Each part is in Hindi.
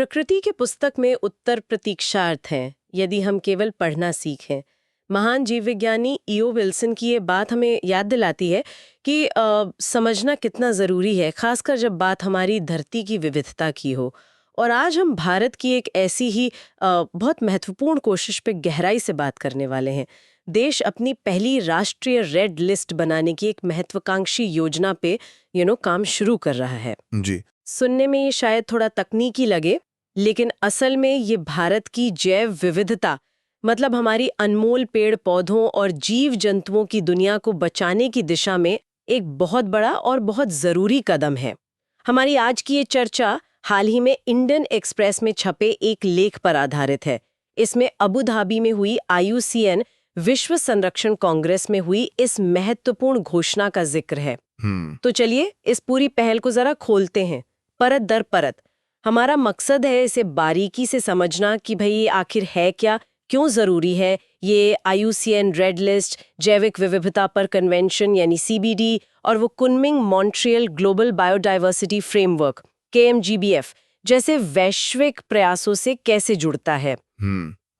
प्रकृति के पुस्तक में उत्तर प्रतीक्षार्थ हैं यदि हम केवल पढ़ना सीखें। महान जीव विज्ञानी ईओ विल्सन की ये बात हमें याद दिलाती है कि समझना कितना ज़रूरी है, खासकर जब बात हमारी धरती की विविधता की हो। और आज हम भारत की एक ऐसी ही बहुत महत्वपूर्ण कोशिश पे गहराई से बात करने वाले हैं। देश अपनी पहली राष्ट्रीय रेड लिस्ट बनाने की एक महत्वाकांक्षी योजना पे काम शुरू कर रहा है। जी। सुनने में ये शायद थोड़ा तकनीकी लगे, लेकिन असल में ये भारत की जैव विविधता, मतलब हमारी अनमोल पेड़ पौधों और जीव जंतुओं की दुनिया को बचाने की दिशा में एक बहुत बड़ा और बहुत ज़रूरी कदम है। हमारी आज की ये चर्चा हाल ही में इंडियन एक्सप्रेस में छपे एक लेख पर आधारित है। इसमें अबू धाबी में हुई IUCN विश्व संरक्षण कांग्रेस में हुई इस महत्वपूर्ण घोषणा का जिक्र है। तो चलिए इस पूरी पहल को जरा खोलते हैं, परत दर परत। हमारा मकसद है इसे बारीकी से समझना कि भाई ये आखिर है क्या, क्यों जरूरी है ये IUCN रेड लिस्ट, जैविक विविधता पर कन्वेंशन यानी CBD और वो Kunming Montreal global biodiversity framework KMGBF जैसे वैश्विक प्रयासों से कैसे जुड़ता है।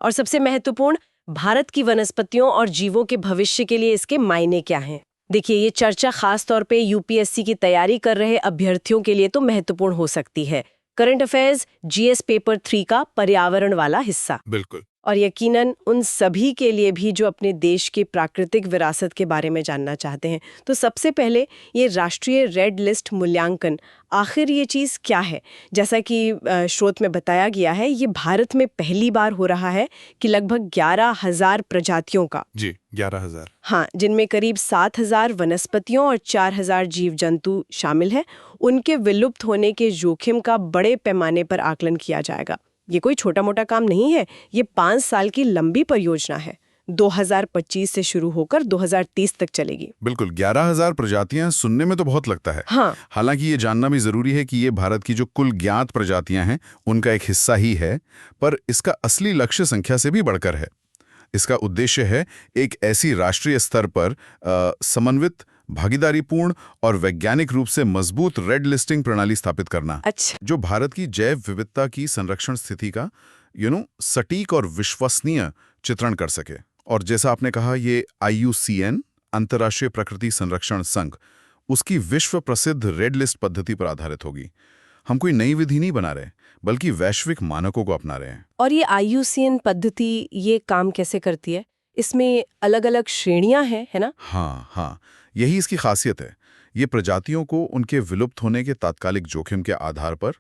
और सबसे महत्वपूर्ण, भारत की वनस्पतियों और जीवों के भविष्य के लिए इसके मायने क्या हैं। देखिए, ये चर्चा खास तौर पे UPSC की तैयारी कर रहे अभ्यर्थियों के लिए तो महत्वपूर्ण हो सकती है। करंट अफेयर्स GS पेपर 3 का पर्यावरण वाला हिस्सा। बिल्कुल। और यकीनन उन सभी के लिए भी जो अपने देश की प्राकृतिक विरासत के बारे में जानना चाहते हैं। तो सबसे पहले ये राष्ट्रीय रेड लिस्ट मूल्यांकन, आखिर ये चीज़ क्या है। जैसा कि स्रोत में बताया गया है, ये भारत में पहली बार हो रहा है कि लगभग 11,000 प्रजातियों का, जी 11,000, हाँ, जिनमें करीब 7,000 वनस्पतियों और 4,000 जीव जंतु शामिल हैं, उनके विलुप्त होने के जोखिम का बड़े पैमाने पर आकलन किया जाएगा। ये कोई छोटा मोटा काम नहीं है, ये 5 साल की लंबी परियोजना है। 2025 से शुरू होकर 2030 तक चलेगी। बिल्कुल। 11,000 प्रजातियां सुनने में तो बहुत लगता है। हाँ। हालांकि ये जानना भी जरूरी है कि ये भारत की जो कुल ज्ञात प्रजातियां हैं उनका एक हिस्सा ही है, पर इसका असली लक्ष्य संख्या से भी बढ़कर है। इसका उद्देश्य है एक ऐसी राष्ट्रीय स्तर पर समन्वित, भागीदारीपूर्ण और वैज्ञानिक रूप से मजबूत रेड लिस्टिंग प्रणाली स्थापित करना। अच्छा। जो भारत की जैव विविधता की संरक्षण स्थिति का सटीक और विश्वसनीय चित्रण कर सके। और जैसा आपने कहा, ये IUCN अंतर्राष्ट्रीय प्रकृति संरक्षण संघ, उसकी विश्व प्रसिद्ध रेड लिस्ट पद्धति पर आधारित होगी। हम कोई नई विधि नहीं बना रहे, बल्कि वैश्विक मानकों को अपना रहे हैं। और ये IUCN पद्धति ये काम कैसे करती है? इसमें अलग अलग श्रेणियां हैं, है ना? हाँ, यही इसकी खासियत है। ये प्रजातियों को उनके विलुप्त होने के तात्कालिक जोखिम के आधार पर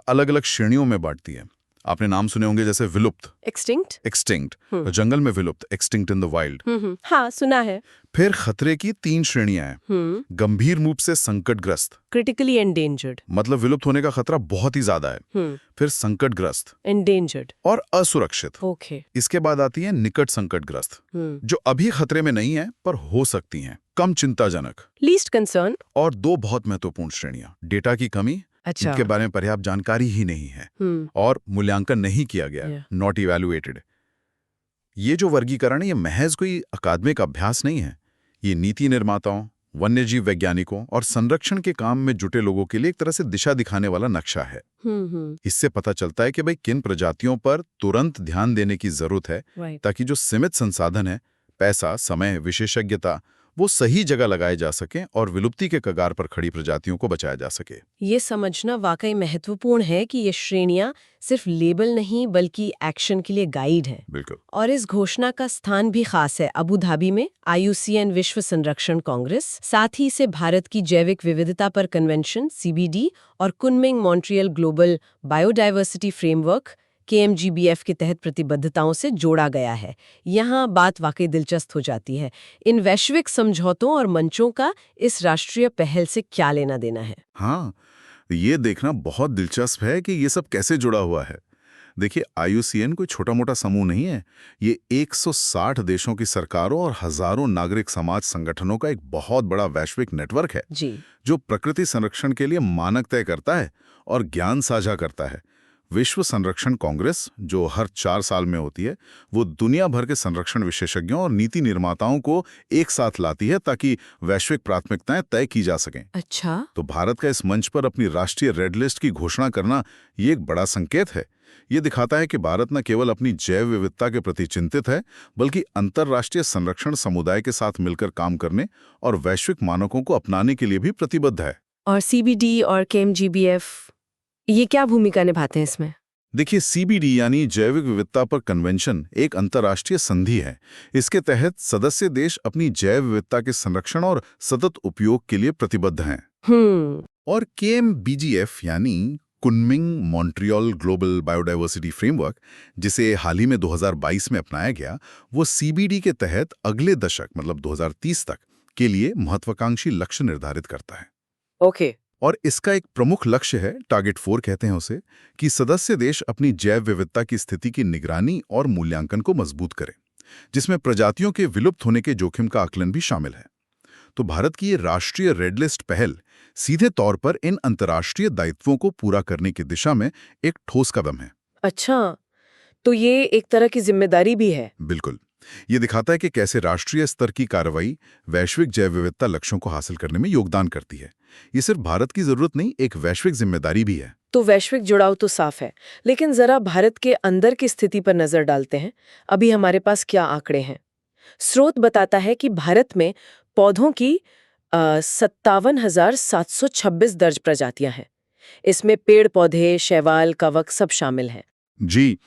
अलग अलग श्रेणियों में बांटती है। आपने नाम सुने होंगे, जैसे विलुप्त, एक्सटिंक्ट, जंगल में विलुप्त, एक्सटिंक्ट इन द वाइल्ड। हाँ, सुना है। फिर खतरे की 3 श्रेणियां हैं। गंभीर रूप से संकटग्रस्त, क्रिटिकली एंडेंजर्ड, मतलब विलुप्त होने का खतरा बहुत ही ज्यादा है। फिर संकटग्रस्त, एंडेंजर्ड, और असुरक्षित। ओके। इसके बाद आती है निकट संकटग्रस्त, जो अभी खतरे में नहीं है पर हो सकती हैं, कम चिंताजनक, लीस्ट कंसर्न। और 2 बहुत महत्वपूर्ण श्रेणियां, डेटा की कमी, अच्छा। इनके बारे में पर्याप्त जानकारी ही नहीं है, और मूल्यांकन नहीं किया गया, नॉट इवैल्यूएटेड। ये जो वर्गीकरण है, ये महज कोई अकादमिक अभ्यास नहीं है। ये नीति निर्माताओं, वन्यजीव वैज्ञानिकों और संरक्षण के काम में जुटे लोगों के लिए एक तरह से दिशा दिखाने वाला नक्शा है। इससे पता चलता है कि भाई किन प्रजातियों पर तुरंत ध्यान देने की जरूरत है, ताकि जो सीमित संसाधन है, पैसा, समय, विशेषज्ञता, वो सही जगह लगाए जा सकें और विलुप्ति के कगार पर खड़ी प्रजातियों को बचाया जा सके। ये समझना वाकई महत्वपूर्ण है कि ये श्रेणियां सिर्फ लेबल नहीं बल्कि एक्शन के लिए गाइड है। बिल्कुल। और इस घोषणा का स्थान भी खास है, अबू धाबी में IUCN विश्व संरक्षण कांग्रेस, साथ ही इसे भारत की जैविक विविधता पर कन्वेंशन CBD और Kunming Montreal global biodiversity framework KMGBF के तहत प्रतिबद्धताओं से जोड़ा गया है। यहाँ बात वाकई दिलचस्प हो जाती है। इन वैश्विक समझौतों और मंचों का इस राष्ट्रीय पहल से क्या लेना देना है? हाँ, ये देखना बहुत दिलचस्प है कि ये सब कैसे जुड़ा हुआ है। देखिए, IUCN कोई छोटा मोटा समूह नहीं है। ये 160 देशों की सरकारों और हजारों नागरिक समाज संगठनों का एक बहुत बड़ा वैश्विक नेटवर्क है, जी, जो प्रकृति संरक्षण के लिए मानक तय करता है और ज्ञान साझा करता है। विश्व संरक्षण कांग्रेस, जो हर 4 साल में होती है, वो दुनिया भर के संरक्षण विशेषज्ञों और नीति निर्माताओं को एक साथ लाती है ताकि वैश्विक प्राथमिकताएं तय की जा सकें। अच्छा। तो भारत का इस मंच पर अपनी राष्ट्रीय रेड लिस्ट की घोषणा करना ये एक बड़ा संकेत है। ये दिखाता है कि भारत न केवल अपनी जैव विविधता के प्रति चिंतित है, बल्कि अंतर्राष्ट्रीय संरक्षण समुदाय के साथ मिलकर काम करने और वैश्विक मानकों को अपनाने के लिए भी प्रतिबद्ध है। और CBD और KMGBF ये क्या भूमिका निभाते हैं इसमें? देखिए, CBD यानी जैविक विविधता पर कन्वेंशन एक अंतर्राष्ट्रीय संधि है। इसके तहत सदस्य देश अपनी जैव विविधता के संरक्षण और सतत उपयोग के लिए प्रतिबद्ध हैं। और KMBGF यानी Kunming Montreal global biodiversity framework, जिसे हाल ही में 2022 में अपनाया गया, वो CBD के तहत अगले दशक मतलब 2030 तक के लिए महत्वाकांक्षी लक्ष्य निर्धारित करता है। ओके। और इसका एक प्रमुख लक्ष्य है, टारगेट 4 कहते हैं उसे, कि सदस्य देश अपनी जैव विविधता की स्थिति की निगरानी और मूल्यांकन को मजबूत करें, जिसमें प्रजातियों के विलुप्त होने के जोखिम का आकलन भी शामिल है। तो भारत की ये राष्ट्रीय रेड लिस्ट पहल सीधे तौर पर इन अंतर्राष्ट्रीय दायित्वों को पूरा करने की दिशा में एक ठोस कदम है। अच्छा, तो ये एक तरह की जिम्मेदारी भी है। बिल्कुल। ये दिखाता है कि कैसे राष्ट्रीय स्तर की कार्रवाई वैश्विक जैव विविधता लक्ष्यों को हासिल करने में योगदान करती है। ये सिर्फ भारत की जरूरत नहीं, एक वैश्विक जिम्मेदारी भी है। तो वैश्विक जुड़ाव तो साफ है, लेकिन जरा भारत के अंदर की स्थिति पर नजर डालते हैं। अभी हमारे पास क्या आंकड़े हैं? स्रोत बताता है कि भारत में पौधों की 57,726 दर्ज प्रजातियां हैं। इसमें पेड़ पौधे, शैवाल, कवक सब शामिल हैं। जी,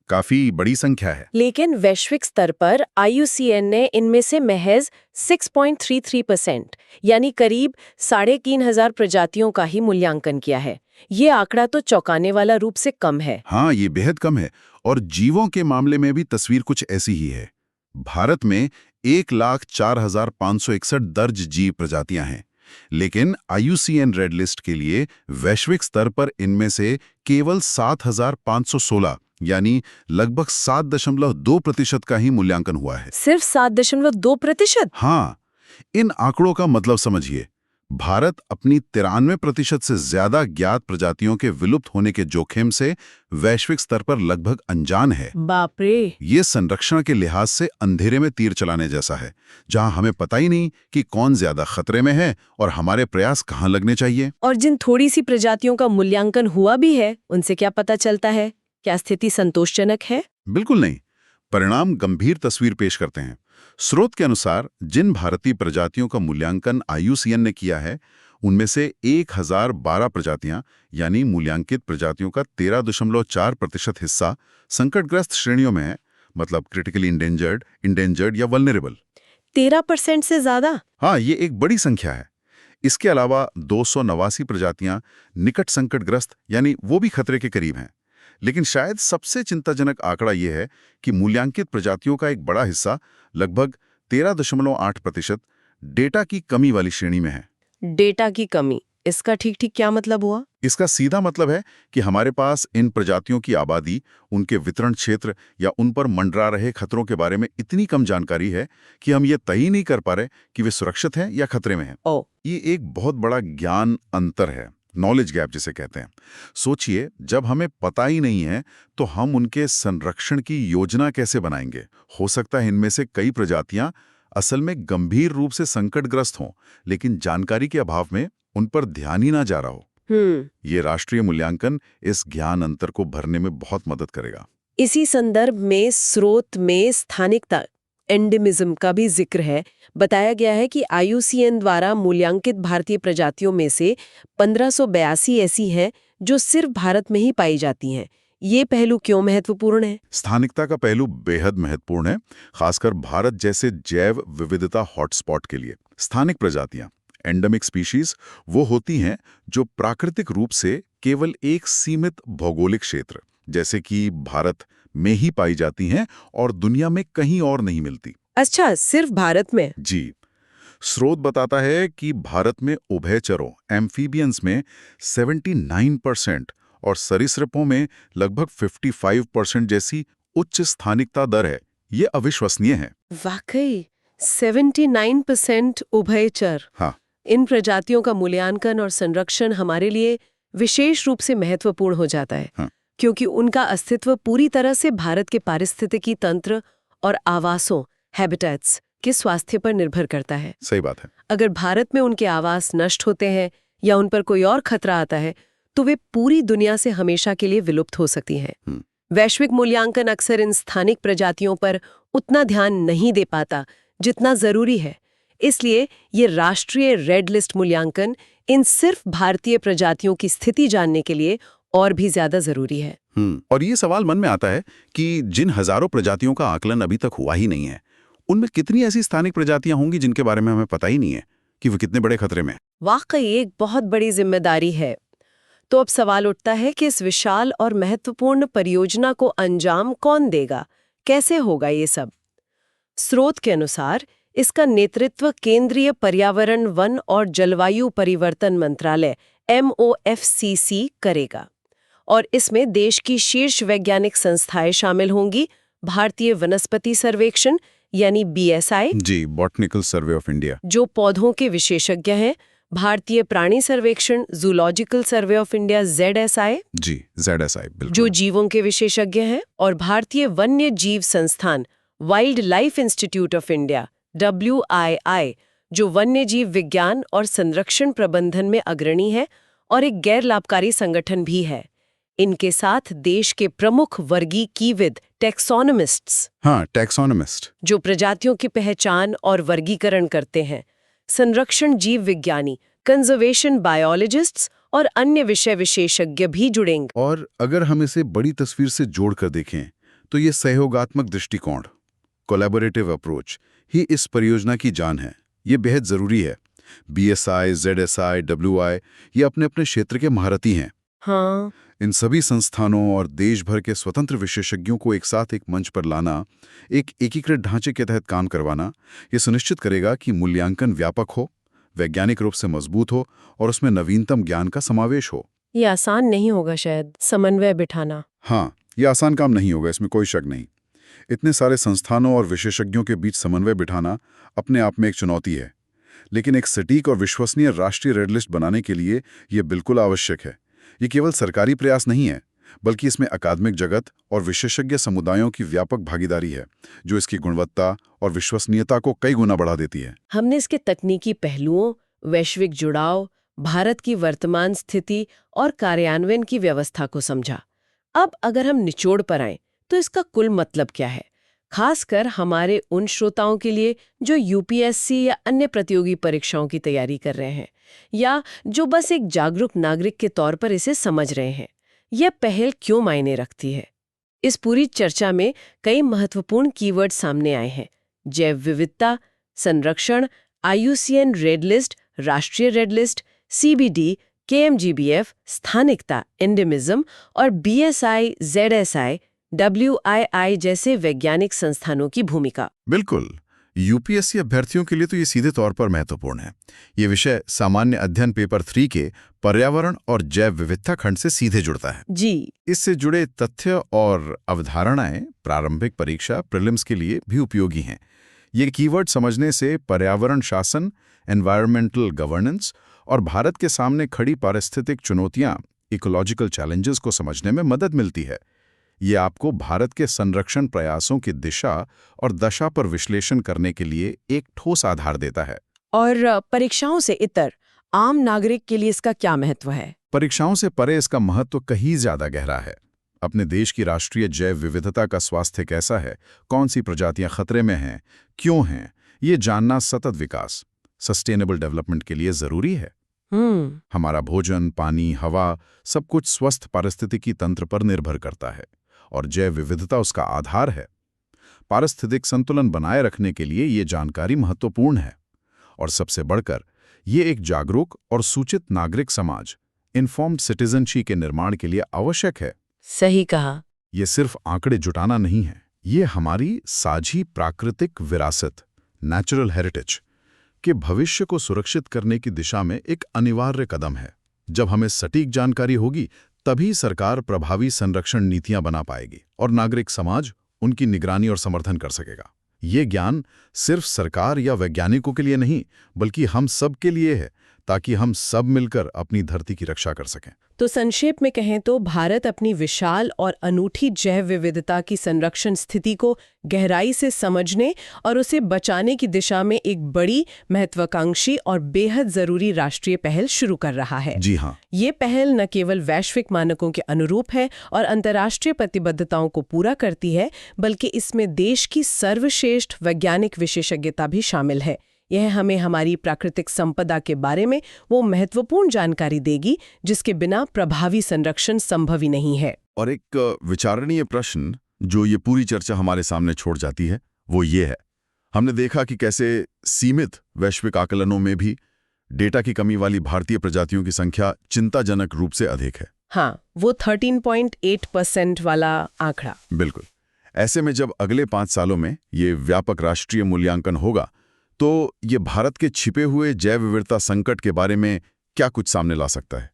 काफी बड़ी संख्या है। लेकिन वैश्विक स्तर पर IUCN ने इनमें से महज 6.33% यानी करीब 3,500 प्रजातियों का ही मूल्यांकन किया है। ये आंकड़ा तो चौंकाने वाला रूप से कम है। हाँ, ये बेहद कम है। और जीवों के मामले में भी तस्वीर कुछ ऐसी ही है। भारत में 1,04,561 दर्ज जीव प्रजातियां हैं, लेकिन IUCN रेड लिस्ट के लिए वैश्विक स्तर पर इनमें से केवल 7,516 यानी लगभग 7.2% का ही मूल्यांकन हुआ है। सिर्फ 7.2%? हाँ, इन आंकड़ों का मतलब समझिए। भारत अपनी 93% से ज्यादा ज्ञात प्रजातियों के विलुप्त होने के जोखिम से वैश्विक स्तर पर लगभग अनजान है। बाप रे! ये संरक्षण के लिहाज से अंधेरे में तीर चलाने जैसा है, जहां हमें पता ही नहीं कि कौन ज्यादा खतरे में है और हमारे प्रयास कहां लगने चाहिए। और जिन थोड़ी सी प्रजातियों का मूल्यांकन हुआ भी है, उनसे क्या पता चलता है? क्या स्थिति संतोषजनक है? बिल्कुल नहीं। परिणाम गंभीर तस्वीर पेश करते हैं। स्रोत के अनुसार जिन भारतीय प्रजातियों का मूल्यांकन IUCN ने किया है, उनमें से 1,012 प्रजातियां यानी मूल्यांकित प्रजातियों का 13.4% हिस्सा संकटग्रस्त श्रेणियों में है, मतलब क्रिटिकली इंडेंजर्ड या वल्नरेबल। 13% से ज्यादा? हाँ, ये एक बड़ी संख्या है। इसके अलावा 289 प्रजातियां निकट संकटग्रस्त यानी वो भी खतरे के करीब हैं। लेकिन शायद सबसे चिंताजनक आंकड़ा यह है कि मूल्यांकित प्रजातियों का एक बड़ा हिस्सा, लगभग 13.8%, डेटा की कमी वाली श्रेणी में है। डेटा की कमी, इसका ठीक क्या मतलब हुआ? इसका सीधा मतलब है कि हमारे पास इन प्रजातियों की आबादी, उनके वितरण क्षेत्र या उन पर मंडरा रहे खतरों के बारे में इतनी कम जानकारी है कि हम ये तय नहीं कर पा रहे कि वे सुरक्षित हैं या खतरे में हैं। ये एक बहुत बड़ा ज्ञान अंतर है, नॉलेज गैप जिसे कहते हैं। सोचिए, जब हमें पता ही नहीं है तो हम उनके संरक्षण की योजना कैसे बनाएंगे? हो सकता है इनमें से कई प्रजातियां असल में गंभीर रूप से संकटग्रस्त हों, लेकिन जानकारी के अभाव में उन पर ध्यान ही ना जा रहा हो। ये राष्ट्रीय मूल्यांकन इस ज्ञान अंतर को भरने में बहुत मदद करेगा। इसी संदर्भ में स्रोत में स्थानिकता, एंडेमिज्म का भी जिक्र है। बताया गया है कि IUCN द्वारा मूल्यांकित भारतीय प्रजातियों में से 1582 ऐसी हैं जो सिर्फ भारत में ही पाई जाती हैं। ये पहलू क्यों महत्वपूर्ण है? स्थानिकता का पहलू बेहद महत्वपूर्ण है, खासकर भारत जैसे जैव विविधता हॉटस्पॉट के लिए। स्थानिक प्रजातियां, एंडेमिक स्पीशीज, वो होती हैं जो प्राकृतिक रूप से केवल एक सीमित भौगोलिक क्षेत्र, जैसे कि भारत में ही पाई जाती हैं और दुनिया में कहीं और नहीं मिलती। अच्छा, सिर्फ भारत में? जी। स्रोत बताता है कि भारत में उभयचरों, एम्फीबियंस में 79% और सरीसृपों में लगभग 55% जैसी उच्च स्थानिकता दर है। ये अविश्वसनीय है। वाकई 79% उभयचर। हाँ। इन प्रजातियों का मूल्यांकन और संरक्षण हमारे लिए विशेष रूप से महत्वपूर्ण हो जाता है। हाँ। क्योंकि उनका अस्तित्व पूरी तरह से भारत के पारिस्थितिकी तंत्र और आवासों हैबिटेट्स के स्वास्थ्य पर निर्भर करता है। सही बात है। अगर भारत में उनके आवास नष्ट होते हैं या उन पर कोई और खतरा आता है तो वे पूरी दुनिया से हमेशा के लिए विलुप्त हो सकती हैं। वैश्विक मूल्यांकन अक्सर इन स्थानिक प्रजातियों पर उतना ध्यान नहीं दे पाता जितना जरूरी है। इसलिए ये राष्ट्रीय रेड लिस्ट मूल्यांकन इन सिर्फ भारतीय प्रजातियों की स्थिति जानने के लिए और भी ज्यादा जरूरी है। और ये सवाल मन में आता है कि जिन हजारों प्रजातियों का आकलन अभी तक हुआ ही नहीं है, उनमें कितनी ऐसी स्थानिक प्रजातियां होंगी जिनके बारे में हमें पता ही नहीं है कि वो कितने बड़े खतरे में। वाकई एक बहुत बड़ी जिम्मेदारी है। तो अब सवाल उठता है कि इस विशाल और महत्वपूर्ण परियोजना को अंजाम कौन देगा, कैसे होगा ये सब? स्रोत के अनुसार इसका नेतृत्व केंद्रीय पर्यावरण, वन और जलवायु परिवर्तन मंत्रालय MOFCC करेगा और इसमें देश की शीर्ष वैज्ञानिक संस्थाएं शामिल होंगी। भारतीय वनस्पति सर्वेक्षण यानी BSI, जी, बॉटनिकल सर्वे ऑफ इंडिया, जो पौधों के विशेषज्ञ हैं, भारतीय प्राणी सर्वेक्षण zoological survey of India ZSI, जी ZSI, बिल्कुल, जो जीवों के विशेषज्ञ हैं, और भारतीय वन्य जीव संस्थान wild life institute of India WII, जो वन्य जीव विज्ञान और संरक्षण प्रबंधन में अग्रणी है और एक गैर लाभकारी संगठन भी है। इनके साथ देश के प्रमुख वर्गीकीविद टैक्सोनोमिस्ट्स, हाँ, टैक्सोनोमिस्ट, जो प्रजातियों की पहचान और वर्गीकरण करते हैं, संरक्षण जीव विज्ञानी, कंजर्वेशन बायोलॉजिस्ट्स और अन्य विषय विशेषज्ञ भी जुड़ेंगे। और अगर हम इसे बड़ी तस्वीर से जोड़कर देखें तो ये सहयोगात्मक दृष्टिकोण, कोलैबोरेटिव अप्रोच ही इस परियोजना की जान है। ये बेहद जरूरी है। BSI, ZSI, WI ये अपने अपने क्षेत्र के महारथी हैं। हाँ, इन सभी संस्थानों और देश भर के स्वतंत्र विशेषज्ञों को एक साथ एक मंच पर लाना, एक एकीकृत ढांचे के तहत काम करवाना, ये सुनिश्चित करेगा कि मूल्यांकन व्यापक हो, वैज्ञानिक रूप से मजबूत हो और उसमें नवीनतम ज्ञान का समावेश हो। ये आसान नहीं होगा शायद, समन्वय बिठाना। हाँ, ये आसान काम नहीं होगा, इसमें कोई शक नहीं। इतने सारे संस्थानों और विशेषज्ञों के बीच समन्वय बिठाना अपने आप में एक चुनौती है, लेकिन एक सटीक और विश्वसनीय राष्ट्रीय रेड लिस्ट बनाने के लिए ये बिल्कुल आवश्यक है। ये केवल सरकारी प्रयास नहीं है, बल्कि इसमें अकादमिक जगत और विशेषज्ञ समुदायों की व्यापक भागीदारी है, जो इसकी गुणवत्ता और विश्वसनीयता को कई गुना बढ़ा देती है। हमने इसके तकनीकी पहलुओं, वैश्विक जुड़ाव, भारत की वर्तमान स्थिति और कार्यान्वयन की व्यवस्था को समझा। अब अगर हम निचोड़ पर आएं, तो इसका कुल मतलब क्या है, खासकर हमारे उन श्रोताओं के लिए जो UPSC या अन्य प्रतियोगी परीक्षाओं की तैयारी कर रहे हैं, या जो बस एक जागरूक नागरिक के तौर पर इसे समझ रहे हैं। यह पहल क्यों मायने रखती है? इस पूरी चर्चा में कई महत्वपूर्ण कीवर्ड सामने आए हैं: जैव विविधता, संरक्षण, IUCN रेड लिस्ट, राष्ट्रीय रेड लिस्ट, CBD, KMGBF, स्थानिकता, एंडेमिज्म और BSI, ZSI, WII जैसे वैज्ञानिक संस्थानों की भूमिका। बिल्कुल, UPSC अभ्यर्थियों के लिए तो ये सीधे तौर पर महत्वपूर्ण है। ये विषय सामान्य अध्ययन पेपर 3 के पर्यावरण और जैव विविधता खंड से सीधे जुड़ता है। जी, इससे जुड़े तथ्य और अवधारणाएं प्रारंभिक परीक्षा प्रीलिम्स के लिए भी उपयोगी हैं। ये कीवर्ड समझने से पर्यावरण शासन, एनवायरमेंटल गवर्नेंस और भारत के सामने खड़ी पारिस्थितिक चुनौतियां, इकोलॉजिकल चैलेंजेस को समझने में मदद मिलती है। ये आपको भारत के संरक्षण प्रयासों की दिशा और दशा पर विश्लेषण करने के लिए एक ठोस आधार देता है। और परीक्षाओं से इतर आम नागरिक के लिए इसका क्या महत्व है? परीक्षाओं से परे इसका महत्व कहीं ज्यादा गहरा है। अपने देश की राष्ट्रीय जैव विविधता का स्वास्थ्य कैसा है, कौन सी प्रजातियां खतरे में हैं, क्यों हैं, ये जानना सतत विकास, सस्टेनेबल डेवलपमेंट के लिए जरूरी है। हमारा भोजन, पानी, हवा सब कुछ स्वस्थ पारिस्थितिकी तंत्र पर निर्भर करता है और जैव विविधता उसका आधार है। पारिस्थितिक संतुलन बनाए रखने के लिए ये जानकारी महत्वपूर्ण है और सबसे बढ़कर ये एक जागरूक और सूचित नागरिक समाज, इन्फॉर्म्ड सिटीजनशिप के निर्माण के लिए आवश्यक है। सही कहा। ये सिर्फ आंकड़े जुटाना नहीं है, ये हमारी साझी प्राकृतिक विरासत, नेचुरल हेरिटेज के भविष्य को सुरक्षित करने की दिशा में एक अनिवार्य कदम है। जब हमें सटीक जानकारी होगी, तभी सरकार प्रभावी संरक्षण नीतियां बना पाएगी और नागरिक समाज उनकी निगरानी और समर्थन कर सकेगा। ये ज्ञान सिर्फ सरकार या वैज्ञानिकों के लिए नहीं, बल्कि हम सब के लिए है, ताकि हम सब मिलकर अपनी धरती की रक्षा कर सकें। तो संक्षेप में कहें तो भारत अपनी विशाल और अनूठी जैव विविधता की संरक्षण स्थिति को गहराई से समझने और उसे बचाने की दिशा में एक बड़ी, महत्वाकांक्षी और बेहद जरूरी राष्ट्रीय पहल शुरू कर रहा है। जी हाँ। ये पहल न केवल वैश्विक मानकों के अनुरूप है और अंतर्राष्ट्रीय प्रतिबद्धताओं को पूरा करती है, बल्कि इसमें देश की सर्वश्रेष्ठ वैज्ञानिक विशेषज्ञता भी शामिल है। यह हमें हमारी प्राकृतिक संपदा के बारे में वो महत्वपूर्ण जानकारी देगी जिसके बिना प्रभावी संरक्षण संभव ही नहीं है। और एक विचारणीय प्रश्न जो ये पूरी चर्चा हमारे सामने छोड़ जाती है वो ये है, हमने देखा कि कैसे सीमित वैश्विक आकलनों में भी डेटा की कमी वाली भारतीय प्रजातियों की संख्या चिंताजनक रूप से अधिक है। हाँ, वो 13.8% वाला आंकड़ा। बिल्कुल। ऐसे में जब अगले 5 सालों में ये व्यापक राष्ट्रीय मूल्यांकन होगा तो ये भारत के छिपे हुए जैव विविधता संकट के बारे में क्या कुछ सामने ला सकता है?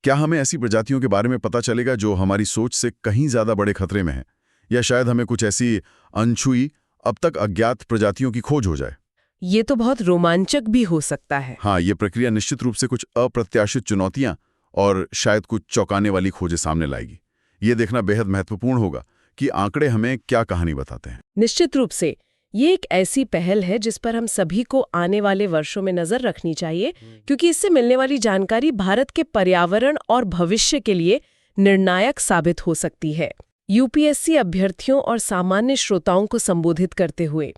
क्या हमें ऐसी प्रजातियों के बारे में पता चलेगा जो हमारी सोच से कहीं ज्यादा बड़े खतरे में हैं? या शायद हमें कुछ ऐसी अनछुई, अब तक अज्ञात प्रजातियों की खोज हो जाए? ये तो बहुत रोमांचक भी हो सकता है। हाँ, ये प्रक्रिया निश्चित रूप से कुछ अप्रत्याशित चुनौतियां और शायद कुछ चौंकाने वाली खोजें सामने लाएगी। ये देखना बेहद महत्वपूर्ण होगा कि आंकड़े हमें क्या कहानी बताते हैं। निश्चित रूप से ये एक ऐसी पहल है जिस पर हम सभी को आने वाले वर्षों में नजर रखनी चाहिए, क्योंकि इससे मिलने वाली जानकारी भारत के पर्यावरण और भविष्य के लिए निर्णायक साबित हो सकती है। यूपीएससी अभ्यर्थियों और सामान्य श्रोताओं को संबोधित करते हुए,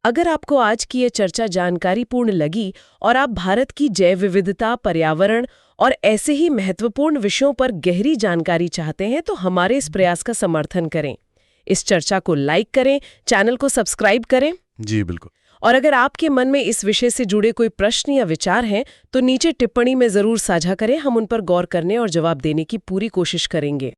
अगर आपको आज की ये चर्चा जानकारीपूर्ण लगी और आप भारत की जैव विविधता, पर्यावरण और ऐसे ही महत्वपूर्ण विषयों पर गहरी जानकारी चाहते हैं तो हमारे इस प्रयास का समर्थन करें। इस चर्चा को लाइक करें, चैनल को सब्सक्राइब करें। जी बिल्कुल। और अगर आपके मन में इस विषय से जुड़े कोई प्रश्न या विचार हैं तो नीचे टिप्पणी में जरूर साझा करें, हम उन पर गौर करने और जवाब देने की पूरी कोशिश करेंगे।